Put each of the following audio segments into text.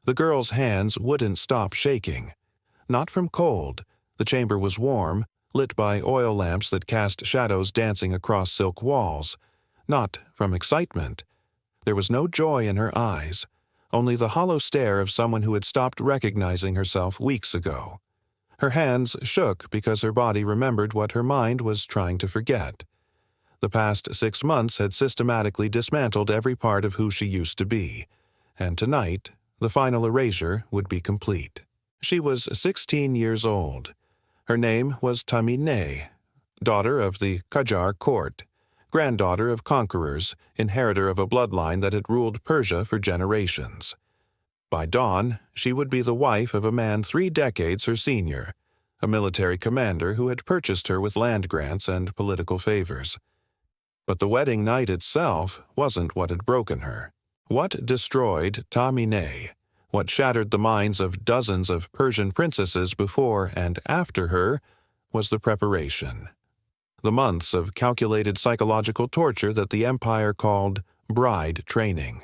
The girl's hands wouldn't stop shaking. Not from cold. The chamber was warm, lit by oil lamps that cast shadows dancing across silk walls. Not from excitement. There was no joy in her eyes, only the hollow stare of someone who had stopped recognizing herself weeks ago. Her hands shook because her body remembered what her mind was trying to forget. The past 6 months had systematically dismantled every part of who she used to be, and tonight, the final erasure would be complete. She was 16 years old. Her name was Tamine, daughter of the Qajar court, granddaughter of conquerors, inheritor of a bloodline that had ruled Persia for generations. By dawn, she would be the wife of a man 3 decades her senior, a military commander who had purchased her with land grants and political favors. But the wedding night itself wasn't what had broken her. What destroyed Tamine, what shattered the minds of dozens of Persian princesses before and after her, was the preparation. The months of calculated psychological torture that the empire called bride training.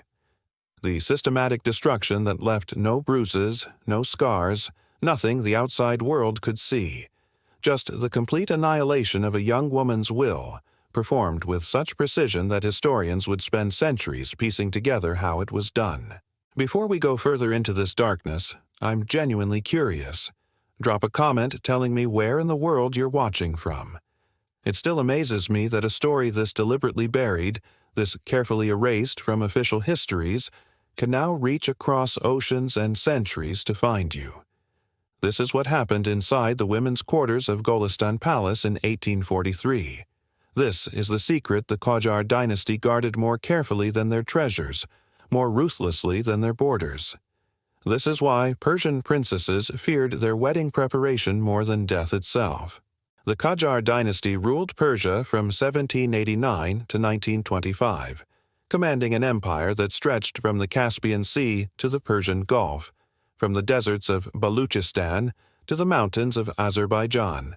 The systematic destruction that left no bruises, no scars, nothing the outside world could see. Just the complete annihilation of a young woman's will, performed with such precision that historians would spend centuries piecing together how it was done. Before we go further into this darkness, I'm genuinely curious. Drop a comment telling me where in the world you're watching from. It still amazes me that a story this deliberately buried, this carefully erased from official histories, can now reach across oceans and centuries to find you. This is what happened inside the women's quarters of Golestan Palace in 1843. This is the secret the Qajar dynasty guarded more carefully than their treasures, more ruthlessly than their borders. This is why Persian princesses feared their wedding preparation more than death itself. The Qajar dynasty ruled Persia from 1789 to 1925, commanding an empire that stretched from the Caspian Sea to the Persian Gulf, from the deserts of Baluchistan to the mountains of Azerbaijan.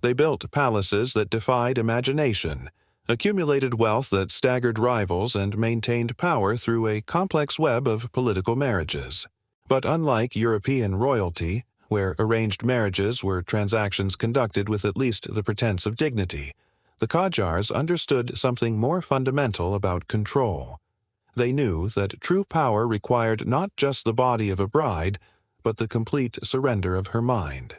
They built palaces that defied imagination, accumulated wealth that staggered rivals, and maintained power through a complex web of political marriages. But unlike European royalty, where arranged marriages were transactions conducted with at least the pretense of dignity, the Qajars understood something more fundamental about control. They knew that true power required not just the body of a bride, but the complete surrender of her mind.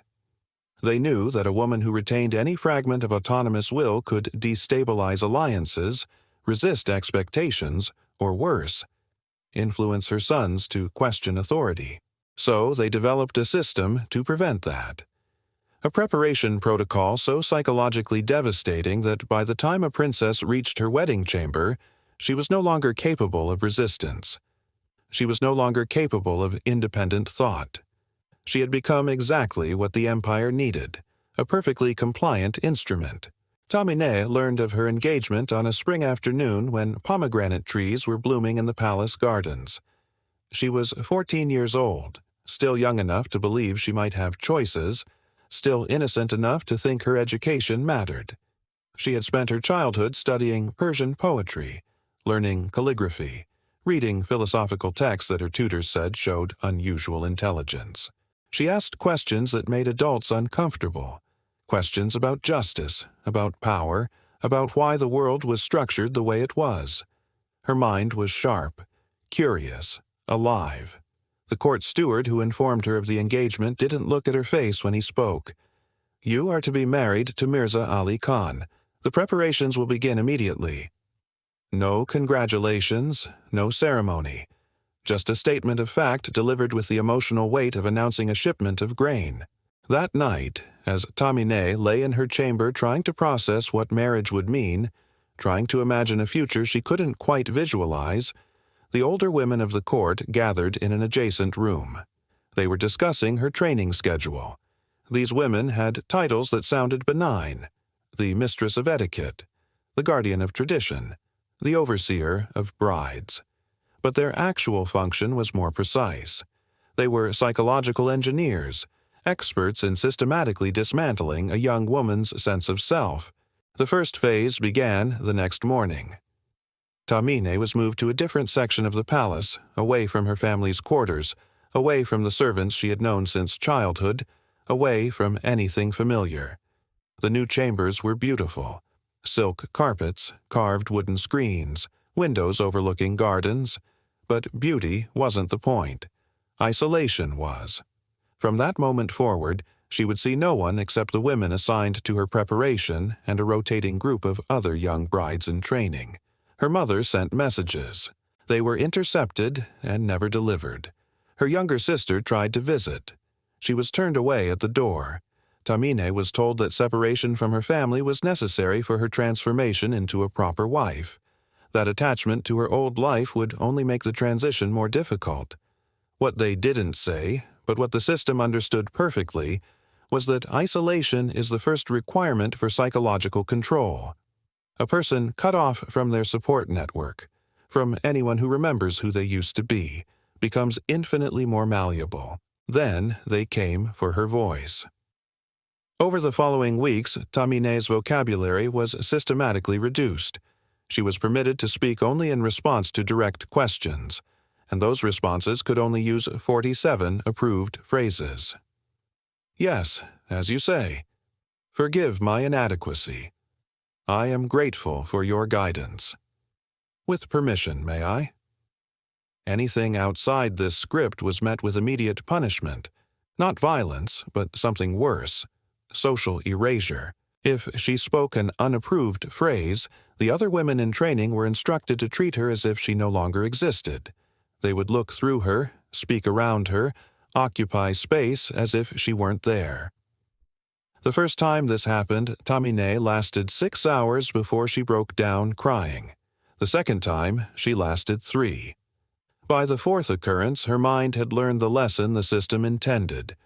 They knew that a woman who retained any fragment of autonomous will could destabilize alliances, resist expectations, or worse, influence her sons to question authority. So they developed a system to prevent that. A preparation protocol so psychologically devastating that by the time a princess reached her wedding chamber, she was no longer capable of resistance. She was no longer capable of independent thought. She had become exactly what the empire needed, a perfectly compliant instrument. Tamine learned of her engagement on a spring afternoon when pomegranate trees were blooming in the palace gardens. She was 14 years old, still young enough to believe she might have choices, still innocent enough to think her education mattered. She had spent her childhood studying Persian poetry, learning calligraphy, reading philosophical texts that her tutors said showed unusual intelligence. She asked questions that made adults uncomfortable, questions about justice, about power, about why the world was structured the way it was. Her mind was sharp, curious, alive. The court steward who informed her of the engagement didn't look at her face when he spoke. "You are to be married to Mirza Ali Khan. The preparations will begin immediately." No congratulations, no ceremony. Just a statement of fact delivered with the emotional weight of announcing a shipment of grain. That night, as Tamine lay in her chamber trying to process what marriage would mean, trying to imagine a future she couldn't quite visualize, the older women of the court gathered in an adjacent room. They were discussing her training schedule. These women had titles that sounded benign: the mistress of etiquette, the guardian of tradition, the overseer of brides. But their actual function was more precise. They were psychological engineers, experts in systematically dismantling a young woman's sense of self. The first phase began the next morning. Tamine was moved to a different section of the palace, away from her family's quarters, away from the servants she had known since childhood, away from anything familiar. The new chambers were beautiful. Silk carpets, carved wooden screens, windows overlooking gardens. But beauty wasn't the point. Isolation was. From that moment forward, she would see no one except the women assigned to her preparation and a rotating group of other young brides in training. Her mother sent messages. They were intercepted and never delivered. Her younger sister tried to visit. She was turned away at the door. Tamine was told that separation from her family was necessary for her transformation into a proper wife. That attachment to her old life would only make the transition more difficult. What they didn't say, but what the system understood perfectly, was that isolation is the first requirement for psychological control. A person cut off from their support network, from anyone who remembers who they used to be, becomes infinitely more malleable. Then they came for her voice. Over the following weeks, Tamine's vocabulary was systematically reduced. She was permitted to speak only in response to direct questions, and those responses could only use 47 approved phrases. Yes, as you say. Forgive my inadequacy. I am grateful for your guidance. With permission, may I? Anything outside this script was met with immediate punishment. Not violence, but something worse. Social erasure. If she spoke an unapproved phrase, the other women in training were instructed to treat her as if she no longer existed. They would look through her, speak around her, occupy space as if she weren't there. The first time this happened, Tamine lasted 6 hours before she broke down crying. The second time, she lasted 3. By the fourth occurrence, her mind had learned the lesson the system intended.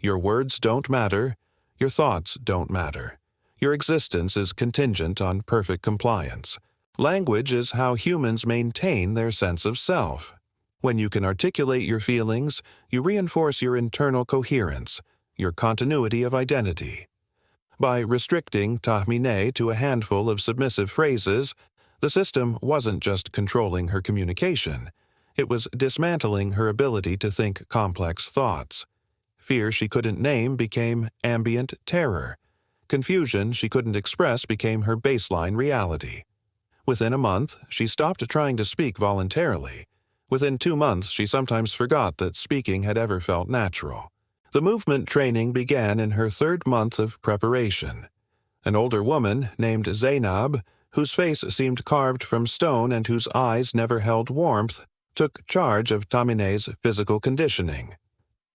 Your words don't matter. Your thoughts don't matter. Your existence is contingent on perfect compliance. Language is how humans maintain their sense of self. When you can articulate your feelings, you reinforce your internal coherence, your continuity of identity. By restricting Tahmine to a handful of submissive phrases, the system wasn't just controlling her communication. It was dismantling her ability to think complex thoughts. Fear she couldn't name became ambient terror. Confusion she couldn't express became her baseline reality. Within a month, she stopped trying to speak voluntarily. Within 2 months, she sometimes forgot that speaking had ever felt natural. The movement training began in her 3rd month of preparation. An older woman named Zainab, whose face seemed carved from stone and whose eyes never held warmth, took charge of Tamine's physical conditioning.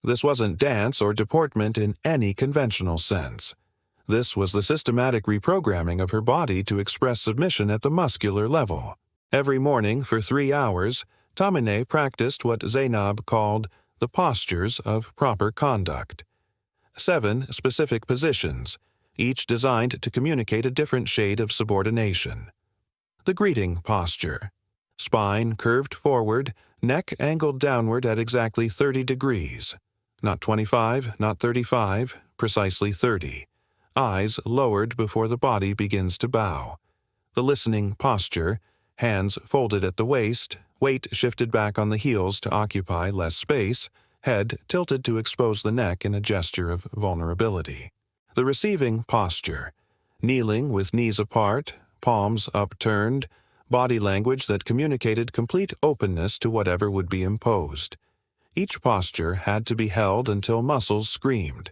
This wasn't dance or deportment in any conventional sense. This was the systematic reprogramming of her body to express submission at the muscular level. Every morning for 3 hours, Tamine practiced what Zainab called the postures of proper conduct. 7 specific positions, each designed to communicate a different shade of subordination. The greeting posture. Spine curved forward, neck angled downward at exactly 30 degrees. Not 25, not 35, precisely 30. Eyes lowered before the body begins to bow. The listening posture, hands folded at the waist, weight shifted back on the heels to occupy less space, head tilted to expose the neck in a gesture of vulnerability. The receiving posture, kneeling with knees apart, palms upturned, body language that communicated complete openness to whatever would be imposed. Each posture had to be held until muscles screamed.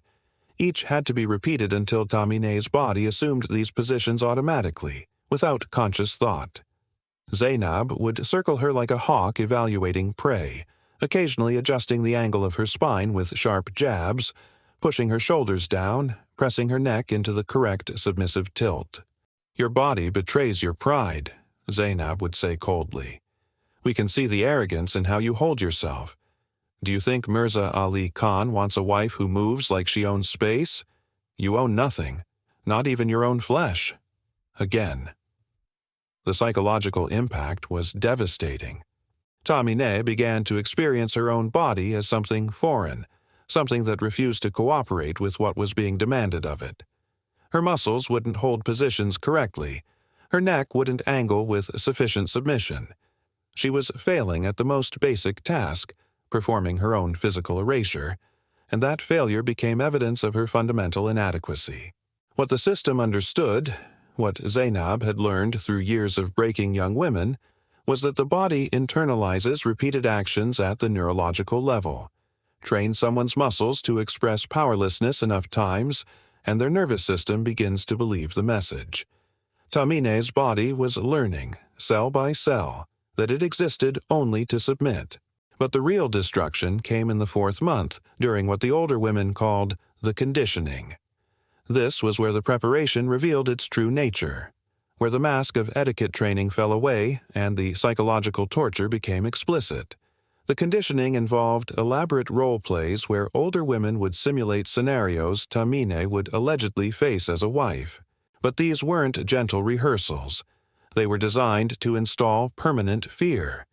Each had to be repeated until Tamine's body assumed these positions automatically, without conscious thought. Zainab would circle her like a hawk evaluating prey, occasionally adjusting the angle of her spine with sharp jabs, pushing her shoulders down, pressing her neck into the correct submissive tilt. "Your body betrays your pride," Zainab would say coldly. "We can see the arrogance in how you hold yourself. Do you think Mirza Ali Khan wants a wife who moves like she owns space? You own nothing, not even your own flesh." Again. The psychological impact was devastating. Tamine began to experience her own body as something foreign, something that refused to cooperate with what was being demanded of it. Her muscles wouldn't hold positions correctly. Her neck wouldn't angle with sufficient submission. She was failing at the most basic task, performing her own physical erasure, and that failure became evidence of her fundamental inadequacy. What the system understood, what Zainab had learned through years of breaking young women, was that the body internalizes repeated actions at the neurological level. Train someone's muscles to express powerlessness enough times, and their nervous system begins to believe the message. Tamine's body was learning, cell by cell, that it existed only to submit. But the real destruction came in the 4th month, during what the older women called the conditioning. This was where the preparation revealed its true nature, where the mask of etiquette training fell away and the psychological torture became explicit. The conditioning involved elaborate role plays where older women would simulate scenarios Tamine would allegedly face as a wife. But these weren't gentle rehearsals. They were designed to install permanent fear.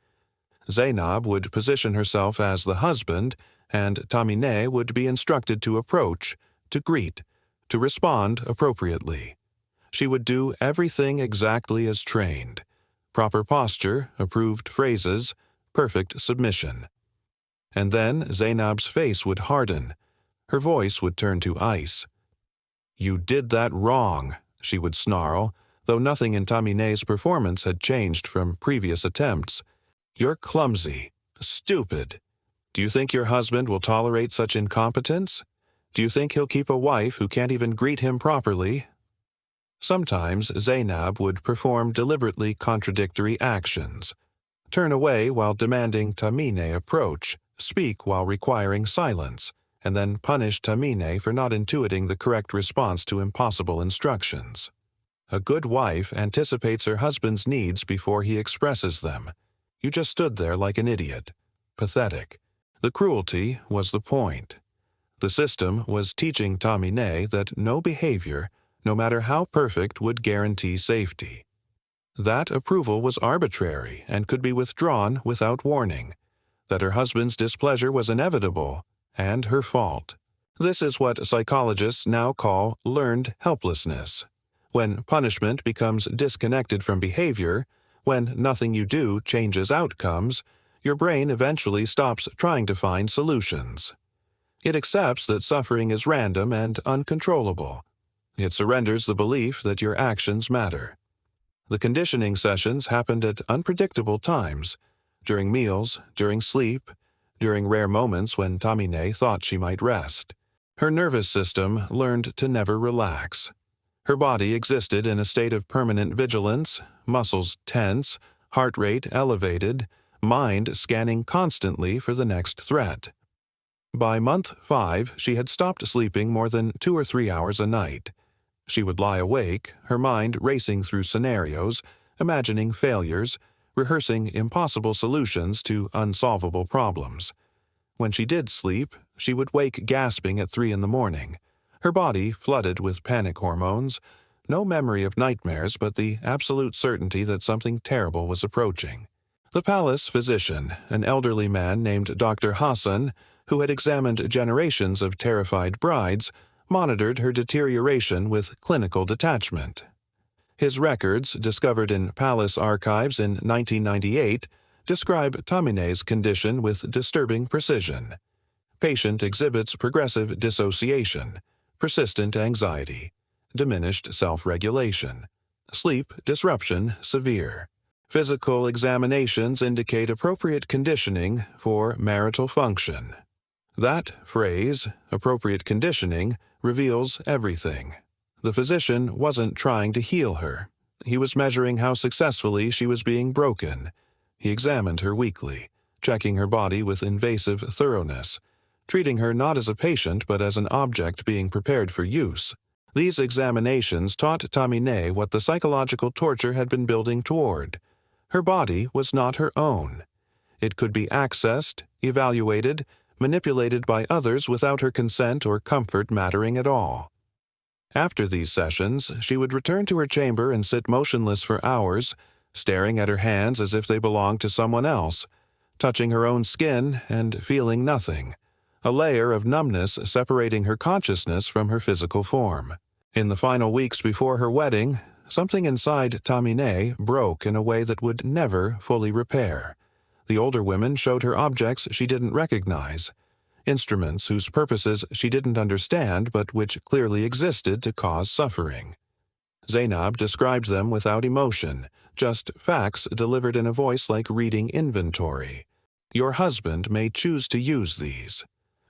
Zainab would position herself as the husband, and Tamine would be instructed to approach, to greet, to respond appropriately. She would do everything exactly as trained. Proper posture, approved phrases, perfect submission. And then Zainab's face would harden. Her voice would turn to ice. "You did that wrong," she would snarl, though nothing in Tamine's performance had changed from previous attempts. "You're clumsy, stupid. Do you think your husband will tolerate such incompetence? Do you think he'll keep a wife who can't even greet him properly?" Sometimes Zainab would perform deliberately contradictory actions. Turn away while demanding Tamine approach, speak while requiring silence, and then punish Tamine for not intuiting the correct response to impossible instructions. A good wife anticipates her husband's needs before he expresses them. You just stood there like an idiot. Pathetic. The cruelty was the point. The system was teaching Tamine that no behavior, no matter how perfect, would guarantee safety. That approval was arbitrary and could be withdrawn without warning. That her husband's displeasure was inevitable and her fault. This is what psychologists now call learned helplessness. When punishment becomes disconnected from behavior, when nothing you do changes outcomes, your brain eventually stops trying to find solutions. It accepts that suffering is random and uncontrollable. It surrenders the belief that your actions matter. The conditioning sessions happened at unpredictable times, during meals, during sleep, during rare moments when Tamine thought she might rest. Her nervous system learned to never relax. Her body existed in a state of permanent vigilance, muscles tense, heart rate elevated, mind scanning constantly for the next threat. By month 5, she had stopped sleeping more than 2 or 3 hours a night. She would lie awake, her mind racing through scenarios, imagining failures, rehearsing impossible solutions to unsolvable problems. When she did sleep, she would wake gasping at 3 in the morning, her body flooded with panic hormones, no memory of nightmares but the absolute certainty that something terrible was approaching. The palace physician, an elderly man named Dr. Hassan, who had examined generations of terrified brides, monitored her deterioration with clinical detachment. His records, discovered in palace archives in 1998, describe Tamine's condition with disturbing precision. Patient exhibits progressive dissociation, persistent anxiety, diminished self-regulation, sleep disruption severe. Physical examinations indicate appropriate conditioning for marital function. That phrase, appropriate conditioning, reveals everything. The physician wasn't trying to heal her. He was measuring how successfully she was being broken. He examined her weekly, checking her body with invasive thoroughness, treating her not as a patient but as an object being prepared for use. These examinations taught Tamine what the psychological torture had been building toward. Her body was not her own. It could be accessed, evaluated, manipulated by others without her consent or comfort mattering at all. After these sessions, she would return to her chamber and sit motionless for hours, staring at her hands as if they belonged to someone else, touching her own skin and feeling nothing, a layer of numbness separating her consciousness from her physical form. In the final weeks before her wedding, something inside Tamine broke in a way that would never fully repair. The older women showed her objects she didn't recognize, instruments whose purposes she didn't understand but which clearly existed to cause suffering. Zainab described them without emotion, just facts delivered in a voice like reading inventory. Your husband may choose to use these.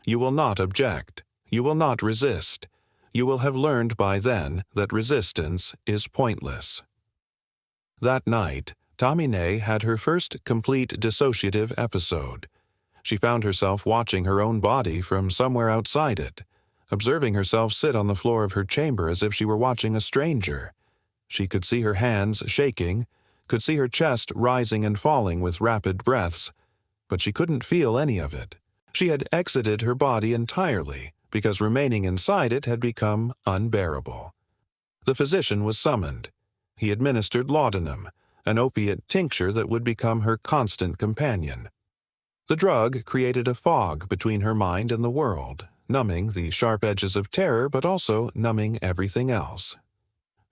You will not object. You will not resist. You will have learned by then that resistance is pointless. That night, Tamine had her first complete dissociative episode. She found herself watching her own body from somewhere outside it, observing herself sit on the floor of her chamber as if she were watching a stranger. She could see her hands shaking, could see her chest rising and falling with rapid breaths, but she couldn't feel any of it. She had exited her body entirely because remaining inside it had become unbearable. The physician was summoned. He administered laudanum, an opiate tincture that would become her constant companion. The drug created a fog between her mind and the world, numbing the sharp edges of terror but also numbing everything else.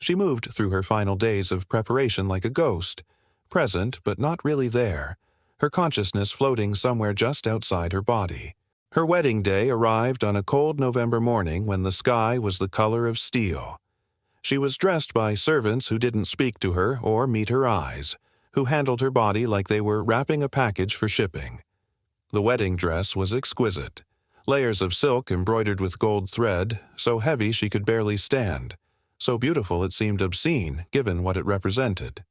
She moved through her final days of preparation like a ghost, present but not really there, her consciousness floating somewhere just outside her body. Her wedding day arrived on a cold November morning when the sky was the color of steel. She was dressed by servants who didn't speak to her or meet her eyes, who handled her body like they were wrapping a package for shipping. The wedding dress was exquisite, layers of silk embroidered with gold thread, so heavy she could barely stand, so beautiful it seemed obscene given what it represented.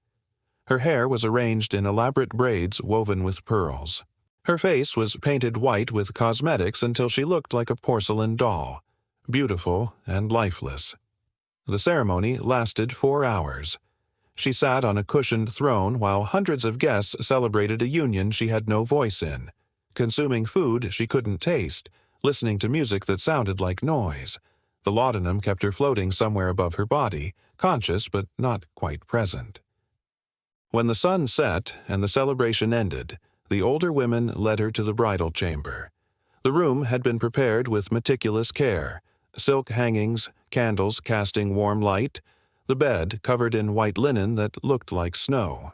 Her hair was arranged in elaborate braids woven with pearls. Her face was painted white with cosmetics until she looked like a porcelain doll, beautiful and lifeless. The ceremony lasted 4 hours. She sat on a cushioned throne while hundreds of guests celebrated a union she had no voice in, consuming food she couldn't taste, listening to music that sounded like noise. The laudanum kept her floating somewhere above her body, conscious but not quite present. When the sun set and the celebration ended, the older women led her to the bridal chamber. The room had been prepared with meticulous care, silk hangings, candles casting warm light, the bed covered in white linen that looked like snow.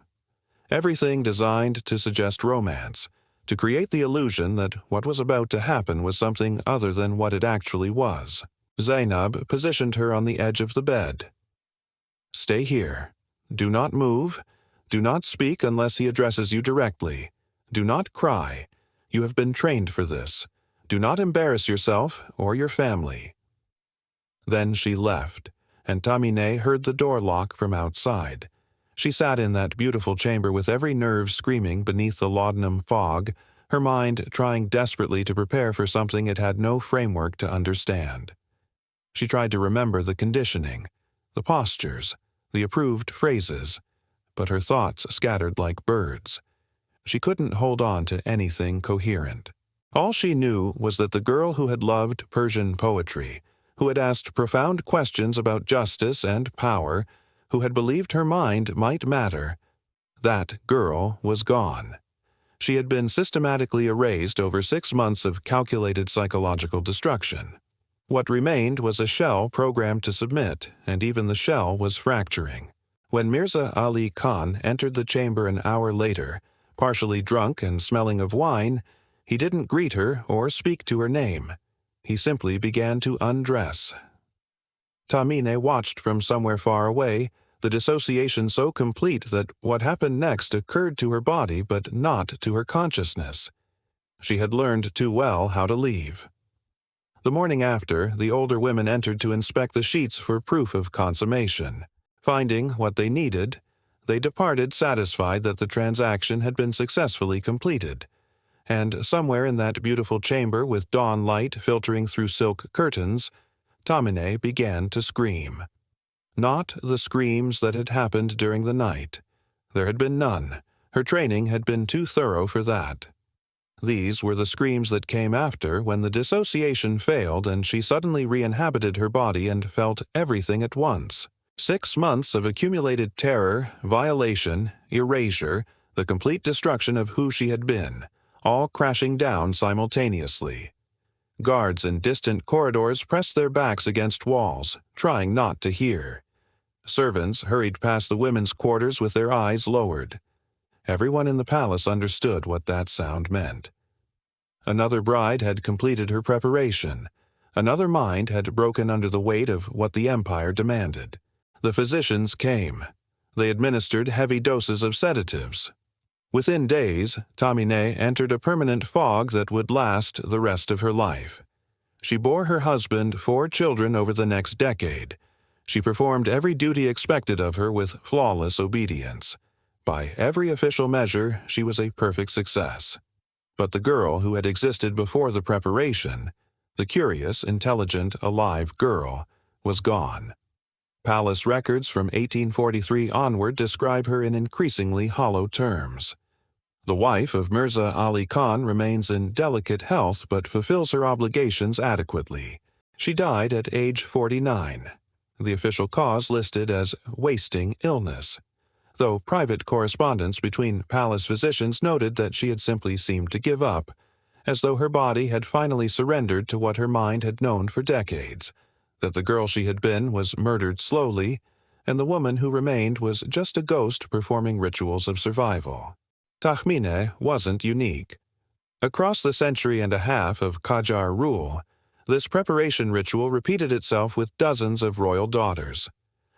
Everything designed to suggest romance, to create the illusion that what was about to happen was something other than what it actually was. Zainab positioned her on the edge of the bed. "Stay here. Do not move. Do not speak unless he addresses you directly. Do not cry. You have been trained for this. Do not embarrass yourself or your family." Then she left, and Tamine heard the door lock from outside. She sat in that beautiful chamber with every nerve screaming beneath the laudanum fog, her mind trying desperately to prepare for something it had no framework to understand. She tried to remember the conditioning, the postures, the approved phrases, but her thoughts scattered like birds. She couldn't hold on to anything coherent. All she knew was that the girl who had loved Persian poetry, who had asked profound questions about justice and power, who had believed her mind might matter, that girl was gone. She had been systematically erased over 6 months of calculated psychological destruction. What remained was a shell programmed to submit, and even the shell was fracturing. When Mirza Ali Khan entered the chamber an hour later, partially drunk and smelling of wine, he didn't greet her or speak to her name. He simply began to undress. Tamine watched from somewhere far away, the dissociation so complete that what happened next occurred to her body but not to her consciousness. She had learned too well how to leave. The morning after, the older women entered to inspect the sheets for proof of consummation. Finding what they needed, they departed satisfied that the transaction had been successfully completed. And somewhere in that beautiful chamber with dawn light filtering through silk curtains, Tamine began to scream. Not the screams that had happened during the night. There had been none. Her training had been too thorough for that. These were the screams that came after when the dissociation failed and she suddenly re-inhabited her body and felt everything at once. 6 months of accumulated terror, violation, erasure, the complete destruction of who she had been, all crashing down simultaneously. Guards in distant corridors pressed their backs against walls, trying not to hear. Servants hurried past the women's quarters with their eyes lowered. Everyone in the palace understood what that sound meant. Another bride had completed her preparation. Another mind had broken under the weight of what the empire demanded. The physicians came. They administered heavy doses of sedatives. Within days, Tamine entered a permanent fog that would last the rest of her life. She bore her husband 4 children over the next decade. She performed every duty expected of her with flawless obedience. By every official measure, she was a perfect success. But the girl who had existed before the preparation, the curious, intelligent, alive girl, was gone. Palace records from 1843 onward describe her in increasingly hollow terms. The wife of Mirza Ali Khan remains in delicate health but fulfills her obligations adequately. She died at age 49. The official cause listed as wasting illness, though private correspondence between palace physicians noted that she had simply seemed to give up, as though her body had finally surrendered to what her mind had known for decades, that the girl she had been was murdered slowly, and the woman who remained was just a ghost performing rituals of survival. Tahmine wasn't unique. Across the century and a half of Qajar rule, this preparation ritual repeated itself with dozens of royal daughters.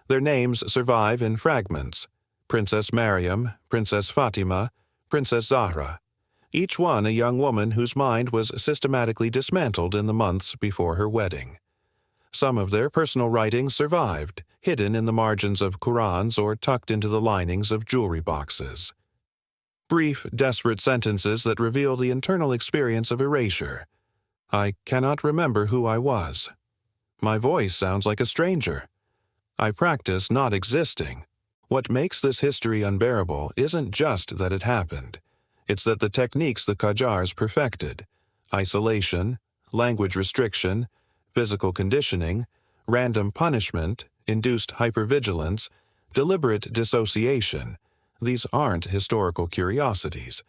Their names survive in fragments: Princess Mariam, Princess Fatima, Princess Zahra, each one a young woman whose mind was systematically dismantled in the months before her wedding. Some of their personal writings survived, hidden in the margins of Qurans or tucked into the linings of jewelry boxes. Brief, desperate sentences that reveal the internal experience of erasure. I cannot remember who I was. My voice sounds like a stranger. I practice not existing. What makes this history unbearable isn't just that it happened. It's that the techniques the Qajars perfected, isolation, language restriction, physical conditioning, random punishment, induced hypervigilance, deliberate dissociation, these aren't historical curiosities.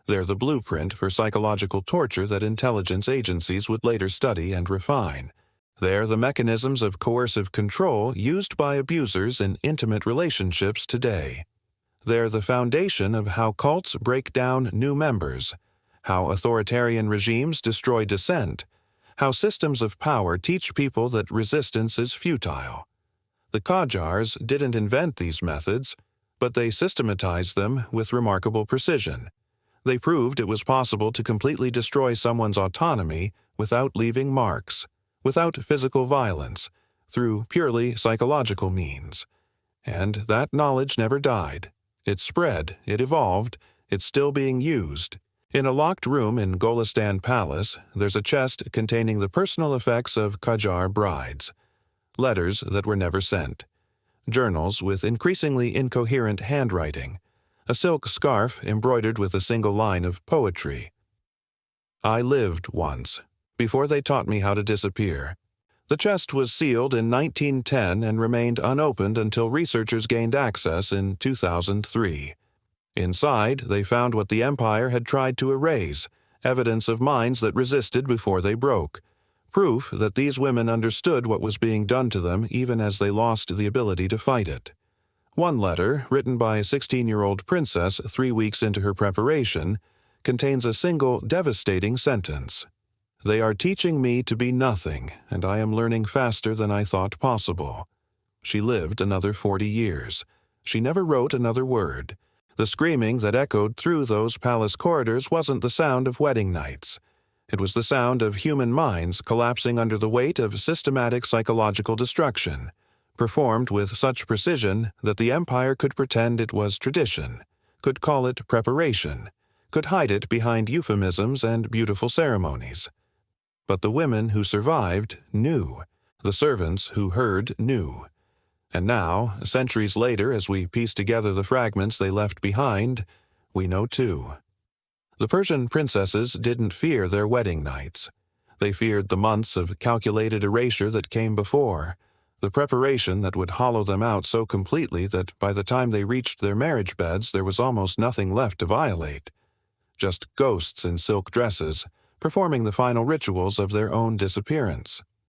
They're the blueprint for psychological torture that intelligence agencies would later study and refine. They're the mechanisms of coercive control used by abusers in intimate relationships today. They're the foundation of how cults break down new members, how authoritarian regimes destroy dissent, how systems of power teach people that resistance is futile. The Qajars didn't invent these methods, but they systematized them with remarkable precision. They proved it was possible to completely destroy someone's autonomy without leaving marks, without physical violence, through purely psychological means. And that knowledge never died. It spread, it evolved, it's still being used. In a locked room in Golistan Palace, there's a chest containing the personal effects of Qajar brides. Letters that were never sent. Journals with increasingly incoherent handwriting. A silk scarf embroidered with a single line of poetry. I lived once, before they taught me how to disappear. The chest was sealed in 1910 and remained unopened until researchers gained access in 2003. Inside, they found what the empire had tried to erase, evidence of minds that resisted before they broke. Proof that these women understood what was being done to them even as they lost the ability to fight it. One letter, written by a 16-year-old princess 3 weeks into her preparation, contains a single devastating sentence. They are teaching me to be nothing, and I am learning faster than I thought possible. She lived another 40 years. She never wrote another word. The screaming that echoed through those palace corridors wasn't the sound of wedding nights. It was the sound of human minds collapsing under the weight of systematic psychological destruction, performed with such precision that the empire could pretend it was tradition, could call it preparation, could hide it behind euphemisms and beautiful ceremonies. But the women who survived knew. The servants who heard knew. And now, centuries later, as we piece together the fragments they left behind, we know too. The Persian princesses didn't fear their wedding nights. They feared the months of calculated erasure that came before, the preparation that would hollow them out so completely that by the time they reached their marriage beds there was almost nothing left to violate. Just ghosts in silk dresses, performing the final rituals of their own disappearance.